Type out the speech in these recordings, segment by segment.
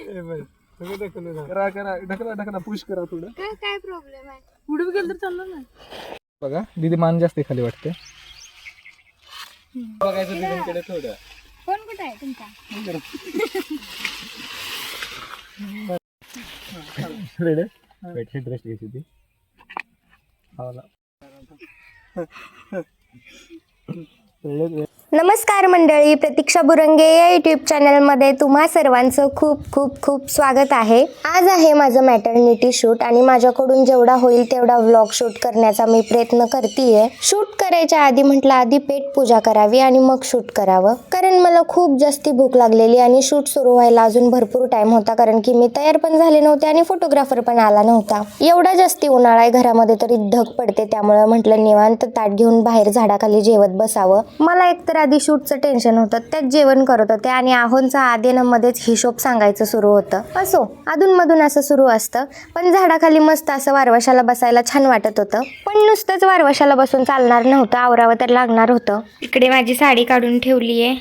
करा करा ढकला ढकला पुश करा थोडं. काय प्रॉब्लेम आहे? पुढे गेलं तर चाललं ना. बघा दीदी मान जास्त खाली वाटते. बघायचं दीदींकडे थोडं. फोन कुठे आहे तुमचा? रेडी वेट हेड रेस्ट घ्यायची ती. नमस्कार मंडळी, प्रतीक्षा बुरंगे या यूट्यूब चॅनलमध्ये तुम्हा सर्वांचं खूप खूप खूप स्वागत आहे. आज आहे माझं मॅटर्निटी शूट आणि माझ्याकडून जेवढा होईल तेवढा व्लॉग शूट करण्याचा मी प्रयत्न करतेय. शूट करायच्या आधी म्हटलं आधी पेट पूजा करावी आणि मग शूट करावं, कारण मला खूप जास्ती भूक लागलेली आणि शूट सुरू व्हायला अजून भरपूर टाइम होता, कारण की मी तयार पण झाले नव्हते आणि फोटोग्राफर पण आला नव्हता. एवढा जास्ती उन्हाळा आहे घरामध्ये तरी धग पडते, त्यामुळे म्हटलं निवांत ताट घेऊन बाहेर झाडाखाली जेवत बसावं. मला एकतर आधी शूटचं टेन्शन होतं, त्यात जेवण करत होते आणि आहोंचा आधीमध्येच हिशोब सांगायचं सुरू होतं. असो अधूनमधून असं सुरू असतं, पण झाडाखाली मस्त असं वारवशाला बसायला छान वाटत होतं. पण नुसतंच वारवशाला बसून चालणार नव्हतं, आवरावं तर लागणार होतं. इकडे माझी साडी काढून ठेवली आहे,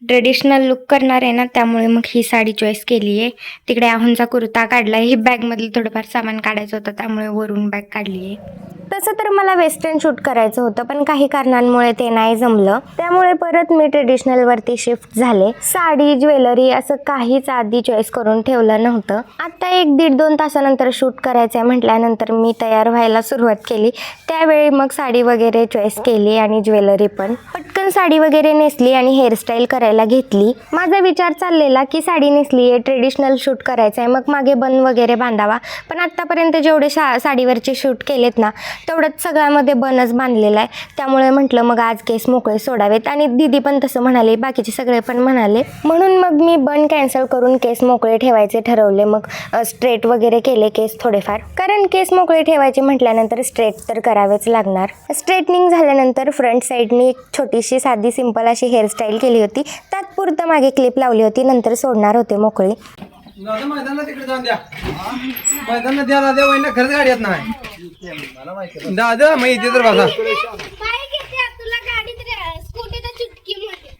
ट्रेडिशनल लुक करणार आहे ना, त्यामुळे मग ही साडी चॉईस केली आहे. तिकडे आहोंचा कुर्ता काढला आहे, ही बॅगमधलं थोडंफार सामान काढायचं होतं त्यामुळे वरून बॅग काढली आहे. तसं तर मला वेस्टर्न शूट करायचं होतं, पण काही कारणांमुळे ते नाही जमलं, त्यामुळे परत मी ट्रेडिशनलवरती शिफ्ट झाले. साडी ज्वेलरी असं काहीच आधी चॉईस करून ठेवलं नव्हतं. आता 1-1.5-2 तासानंतर शूट करायचं आहे म्हटल्यानंतर मी तयार व्हायला सुरुवात केली. त्यावेळी मग साडी वगैरे चॉईस केली आणि ज्वेलरी पण पटकन साडी वगैरे नेसली आणि हेअरस्टाईल करायला घेतली. माझा विचार चाललेला की साडी नेसली आहे, ट्रेडिशनल शूट करायचं आहे, मग मागे बन वगैरे बांधावा. पण आत्तापर्यंत जेवढे साडीवरचे शूट केलेत ना, तेवढंच सगळ्यामध्ये बनच बांधलेला आहे. त्यामुळे म्हटलं मग आज केस मोकळे सोडावेत आणि दीदी पण तसं म्हणाले, बाकीचे सगळे पण म्हणाले. म्हणून मग मी बन कॅन्सल करून केस मोकळे ठेवायचे ठरवले. मग स्ट्रेट वगैरे केले केस थोडेफार, कारण केस मोकळे ठेवायचे म्हटल्यानंतर स्ट्रेट तर करावेच लागणार. स्ट्रेटनिंग झाल्यानंतर फ्रंट साईडनी एक छोटीशी साधी सिंपल अशी हेअरस्टाईल केली होती, तात्पुरतं मागे क्लिप लावली होती, नंतर सोडणार होते मोकळी. मैदानाला तिकडे जाऊन द्या. मैदानाला द्या दादा, वहिना खरंच गाडी येत नाही दादा. मग इथे तर बसा. काय घेते तुला गाडी तर स्कूटी तर चुटकी मध्ये.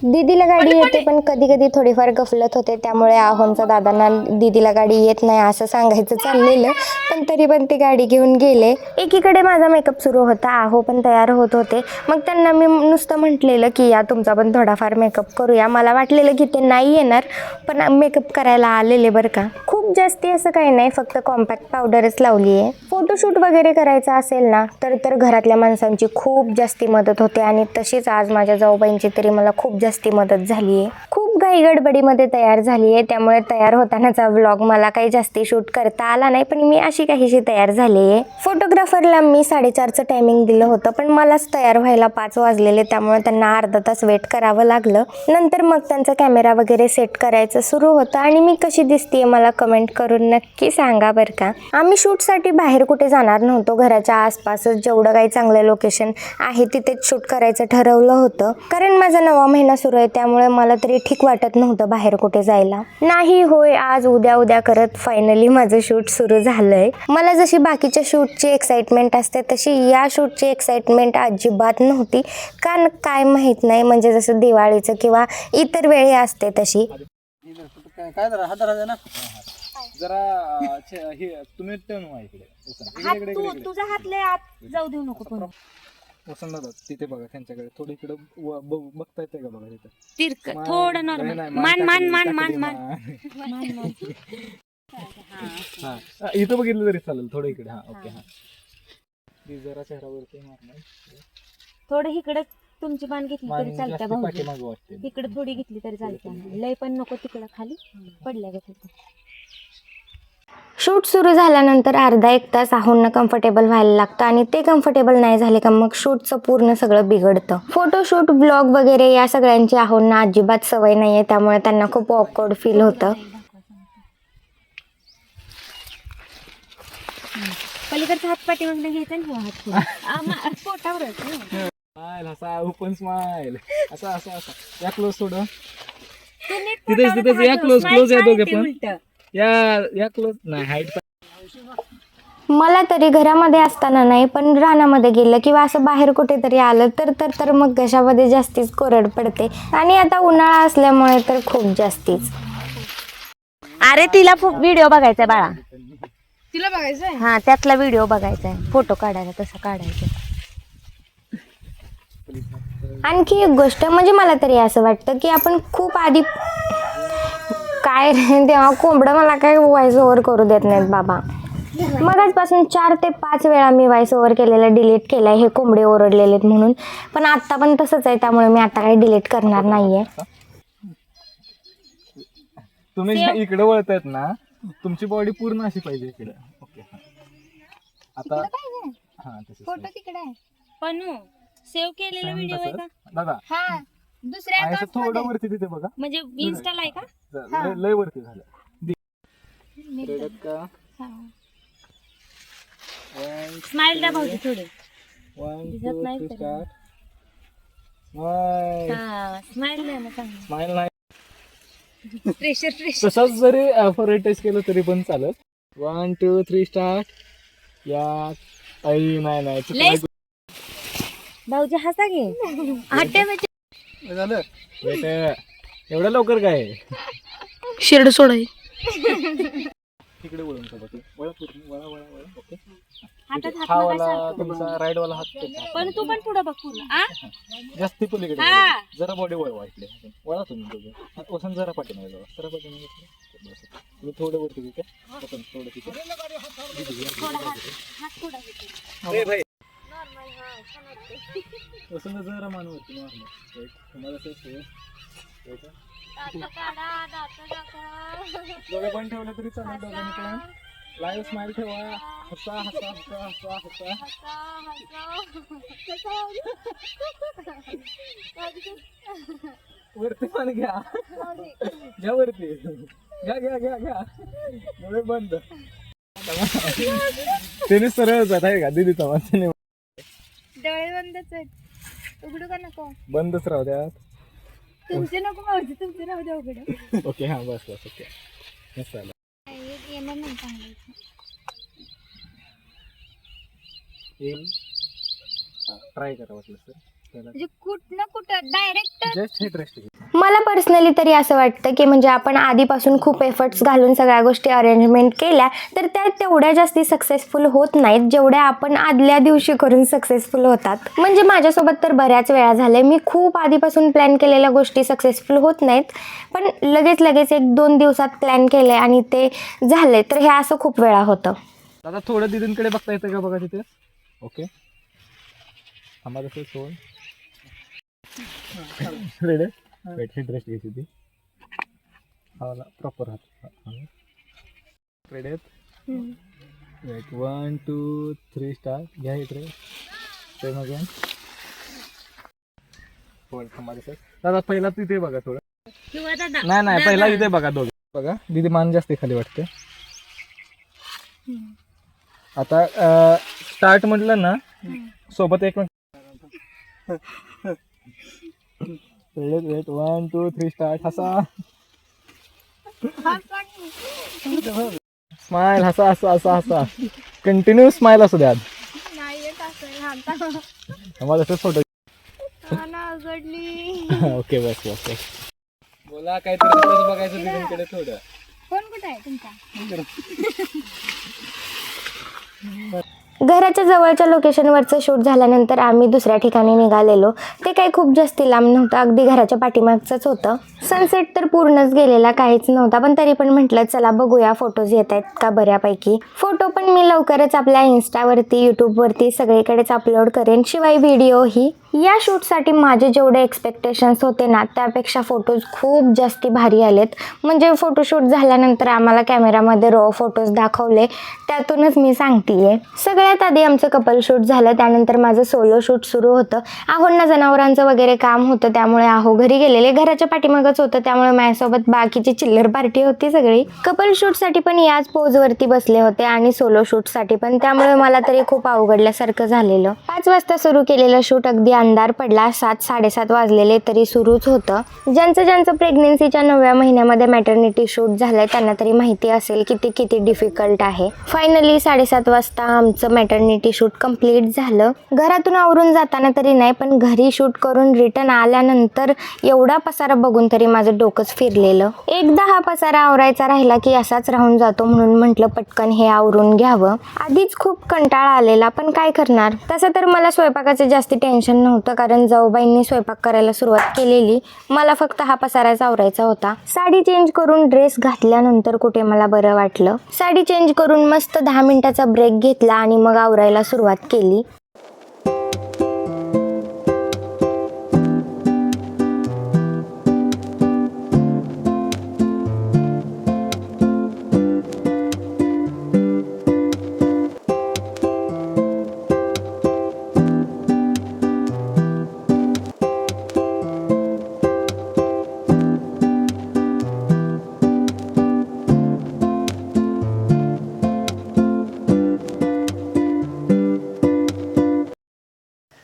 दीदीला गाडी येते, पण कधी कधी थोडीफार गफलत होते, त्यामुळे आहोंचा दादांना दीदीला गाडी येत नाही असं सांगायचं चाललेलं, पण तरी पण ते गाडी घेऊन गेले. एकीकडे माझा मेकअप सुरू होता, आहो पण तयार होत होते. मग त्यांना मी नुसतं म्हटलेलं की या तुमचा पण थोडाफार मेकअप करूया. मला वाटलेलं की ते नाही येणार, पण मेकअप करायला आलेले बरं का. खूप जास्ती असं काही नाही, फक्त कॉम्पॅक्ट पावडरच लावली आहे. फोटोशूट वगैरे करायचं असेल ना तर घरातल्या माणसांची खूप जास्ती मदत होते आणि तशीच आज माझ्या जाऊबाईंची तरी मला खूप जास्ती मदत झाली आहे. खूप घाई गडबडीमध्ये तयार झाली आहे, त्यामुळे तयार होतानाचा व्लॉग मला काही जास्ती शूट करता आला नाही, पण मी अशी काहीशी तयार झाली आहे. फोटोग्राफरला मी 4:30चं टायमिंग दिलं होतं, पण मलाच तयार व्हायला 5 वाजलेले, त्यामुळे त्यांना अर्धा तास वेट करावं लागलं. नंतर मग त्यांचा कॅमेरा वगैरे सेट करायचं सुरू होतं आणि मी कशी दिसते मला कमेंट करून नक्की सांगा बरं का. आम्ही शूटसाठी बाहेर कुठे जाणार नव्हतो, घराच्या आसपासच जेवढं काही चांगलं लोकेशन आहे तिथेच शूट करायचं ठरवलं होतं, कारण माझा 9वा महिना सुरू आहे, त्यामुळे मला तरी ठीक वाटत नव्हतं बाहेर कुठे जायला. नाही होय आज उद्या करत फायनली माझं शूट सुरू झालंय. मला जशी बाकीच्या शूटची एक्साइटमेंट असते तशी या शूटची एक्साइटमेंट अजिबात नव्हती, कारण काय माहित नाही, म्हणजे जसं दिवाळीचं किंवा इतर वेळी असते तशी. काय जरा हे तुम्ही टर्न व्हा इकडे. तुझा हात लय आत जाऊ देऊ नको. पण वसंत तिथे बघा, त्यांच्याकडे थोडं इकडे बघता येते का बघा तिथे. तिरक थोडं नॉर्मल. मान मान मान मान मान. हा इथं बघितलं तरी चालेल, थोडं इकडे. हा ओके. हा जरा चेहऱ्यावरती मारणार, थोडं इकडे तुमची मान घेतली तरी चालते भाऊ, पाठीमागं वाटते. इकडे थोडी घेतली तरी चालते, लय पण नको तिकडं खाली पडल्या ग. शूट सुरू झाल्यानंतर अर्धा 1 तास आहोंना कम्फर्टेबल व्हायला लागतं आणि ते कम्फर्टेबल नाही झाले का मग शूटचं पूर्ण सगळं बिघडतं. फोटोशूट ब्लॉग वगैरे या सगळ्यांची आहोंना अजिबात सवय नाही आहे, त्यामुळे त्यांना खूप ऑकवर्ड फील होतं. पलीकडचा हात पाठीमागनं घ्यायचा आणि हात पोटावरच. असा ओपन स्माइल, असा असा असा. या क्लोज थोडं तिथेच या क्लोज या दोघे पण या क्लोज नाही. हाईट मला तरी घरामध्ये असताना नाही, पण रानामध्ये गेलं किंवा असं बाहेर कुठेतरी आलं तर मग घशामध्ये जास्तीच कोरड पडते आणि आता उन्हाळा असल्यामुळे तर खूप जास्तीच. अरे तिला व्हिडिओ बघायचा बाळा, तिला बघायचंय. हा त्यातला व्हिडिओ बघायचा आहे, फोटो काढायला तसं काढायचं. आणखी एक गोष्ट म्हणजे मला तरी असं वाटतं की आपण खूप आधी काय तेव्हा कोंबडं मला काय व्हॉइस ओव्हर करू देत नाहीत बाबा. मगाचपासून 4 ते 5 वेळा मी व्हॉइस ओव्हर केलेला डिलीट केलाय, हे कोंबडे ओरडलेलेत म्हणून. पण आता पण तसंच आहे, त्यामुळे मी आता काही डिलीट करणार नाहीये. तुम्ही इकडे वळतायत ना, तुमची बॉडी पूर्ण अशी पाहिजे इकडे. ओके आता हा फोटो तिकडे आहे. पण सेव्ह केलेला व्हिडिओ आहे का दादा? हा दुसऱ्या असं थोडं वरती तिथे बघा, म्हणजे इन्स्टाला आहे का? लय वरती झालं. रेडत का? स्माइल द्या भाऊजी थोडी. 1 दिसत 2 नाही 3 तरी. स्टार्ट. स्माइल हा स्माइल द्या ना चांगली. स्माइल नाही, प्रेशर तसंच जरी फॉरवर्ड टच केलं तरी पण चालत. 1 2 3 स्टार्ट. या आई नाही चुकलं. भाऊजी हसा घे. हट्टे झालं वेट. एवढं लवकर काय? शिरड सोडाय. तिकडे वळून सोबत वळा पूर्ण, वळा वळा वळा. ओके हातात हात हा मागायला वाला सारखं. तुमचा राईट वाला हात त्याचा. पण तू पण पुढं बघ पूर्ण. आ जास्ती पलीकडे हा. वळवा. जरा बॉडी वळवा इकडे. वळा तुम्ही दोघं. वसंत जरा पाठीमागे जावा. जरा पाठीमागे थोडं. बस. तुम्ही थोडं वरती तिथे. वसंत थोडं तिथे. ए भाई वसंत जरा मान वरती मारलं. तुम्हाला असं सवय. डोळे बंद ठेवले तरी चालेल दोघांनी पण. लाईव्ह स्माइल ठेवा. हसा हसा हसा हसा हसा. वरती पण घ्या. घ्या वरती. घ्या. डोळे बंद. त्याने सरळच आहे का दीदी तमाशाने? डोळे बंदच आहेत. उघडू का नको? बंदच राहू द्या. तुमचे नको भाऊजी, तुमचे राहू द्या उघडं. ओके हा बस ओके मस्त आलं. येणार नाही चांगलं. ट्राय करा वाटलं सर. म्हणजे कुठं कुठं डायरेक्ट जस्ट हिट रेस्ट. मला पर्सनली तरी असं वाटतं की म्हणजे आपण आधीपासून खूप एफर्ट्स घालून सगळ्या गोष्टी अरेंजमेंट केल्या तर त्या तेवढ्या जास्ती सक्सेसफुल होत नाहीत जेवढ्या आपण आदल्या दिवशी करून सक्सेसफुल होतात. म्हणजे माझ्यासोबत तर बऱ्याच वेळा झाले, मी खूप आधीपासून प्लॅन केलेल्या गोष्टी सक्सेसफुल होत नाहीत, पण लगेच 1-2 दिवसात प्लॅन केले आणि ते झाले, तर हे असं खूप वेळा होतं. दादा थोडं दीदींकडे बघता येतं का बघा तिथे. ओके आम्हाला ते सोड. रेडी वेट हिट रेस्ट घ्यायची ती. हा प्रॉपर हात. Ready wait 1 2 3 start. घ्या हिट रेस्ट. ते मग होल्ड थांबा सर. दादा पहिला तिथे बघा थोडं. किंवा दादा नाही पहिला इथे बघा दोघे. बघा दीदी मान जास्त खाली वाटते. आता स्टार्ट म्हटलं ना सोबत एक वेट 1 2 3 स्टार्ट. हसा स्माइल. हसा कंटिन्यू स्माइल असू द्या. नाही येत असं. आम्हाला असं फोटो. उघडली. ओके बस बोला काहीतरी थोडंसं बघायचं दीदींकडे थोडं. फोन कुठे आहे तुमचा? घराच्या जवळच्या लोकेशनवरचं शूट झाल्यानंतर आम्ही दुसऱ्या ठिकाणी निघालेलो. ते काही खूप जास्ती लांब नव्हतं, अगदी घराच्या पाठीमागचंच होतं. सनसेट तर पूर्णच गेलेला, काहीच नव्हता, पण तरी पण म्हटलं चला बघूया फोटोज येत आहेत का बऱ्यापैकी. फोटो पण मी लवकरच आपल्या इन्स्टावरती, यूट्यूबवरती सगळीकडेच अपलोड करेन, शिवाय व्हिडिओही. या शूटसाठी माझे जेवढे एक्सपेक्टेशन्स होते ना त्यापेक्षा फोटोज खूप जास्ती भारी आलेत. म्हणजे फोटोशूट झाल्यानंतर आम्हाला कॅमेरामध्ये रॉ फोटोज दाखवले, त्यातूनच मी सांगतीये. सगळ्यात आधी आमचं कपल शूट झालं, त्यानंतर माझं सोलो शूट सुरू होतं. आहोंना जनावरांचं वगैरे काम होतं त्यामुळे आहो घरी गेलेले, घराच्या पाठीमागच होतं त्यामुळे माझ्यासोबत बाकीची चिल्लर पार्टी होती सगळी. कपल शूटसाठी पण याच पोजवरती बसले होते आणि सोलो शूटसाठी पण, त्यामुळे मला तरी खूप अवघडल्यासारखं झालेलं. 5 वाजता सुरू केलेलं शूट अगदी अंधार पडला, 7-7:30 वाजलेले तरी सुरूच होतं. ज्यांचं प्रेग्नेन्सीच्या 9व्या महिन्यामध्ये मॅटर्निटी शूट झालं आहे त्यांना तरी माहिती असेल किती डिफिकल्ट आहे. फायनली 7:30 वाजता आमचं मॅटर्निटी शूट कंप्लीट झालं. घरातून आवरून जाताना तरी नाही, पण घरी शूट करून रिटर्न आल्यानंतर एवढा पसारा बघून तरी माझं डोकंच फिरलेलं. एकदा हा पसारा आवरायचा राहिला की असाच राहून जातो, म्हणून म्हटलं पटकन हे आवरून घ्यावं. आधीच खूप कंटाळा आलेला, पण काय करणार. तसं तर मला स्वयंपाकाचं जास्ती टेन्शन नव्हतं, कारण जाऊबाईंनी स्वयंपाक करायला सुरुवात केलेली. मला फक्त हा पसाराच आवरायचा होता. साडी चेंज करून ड्रेस घातल्यानंतर कुठे मला बरं वाटलं. साडी चेंज करून मस्त 10 मिनिटाचा ब्रेक घेतला आणि मग आवरायला सुरुवात केली.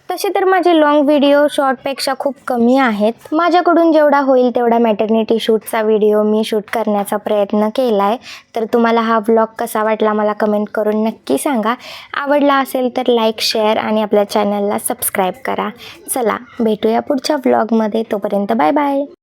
तसे तर माझे लॉंग व्हिडिओ शॉर्टपेक्षा खूप कमी आहेत. माझ्याकडून जेवढा होईल तेवढा मॅटर्निटी शूटचा व्हिडिओ मी शूट करण्याचा प्रयत्न केला आहे. तर तुम्हाला हा व्लॉग कसा वाटला मला कमेंट करून नक्की सांगा. आवडला असेल तर लाईक, शेअर आणि आपल्या चॅनलला सबस्क्राईब करा. चला भेटूया पुढच्या व्लॉगमध्ये. तोपर्यंत बाय बाय.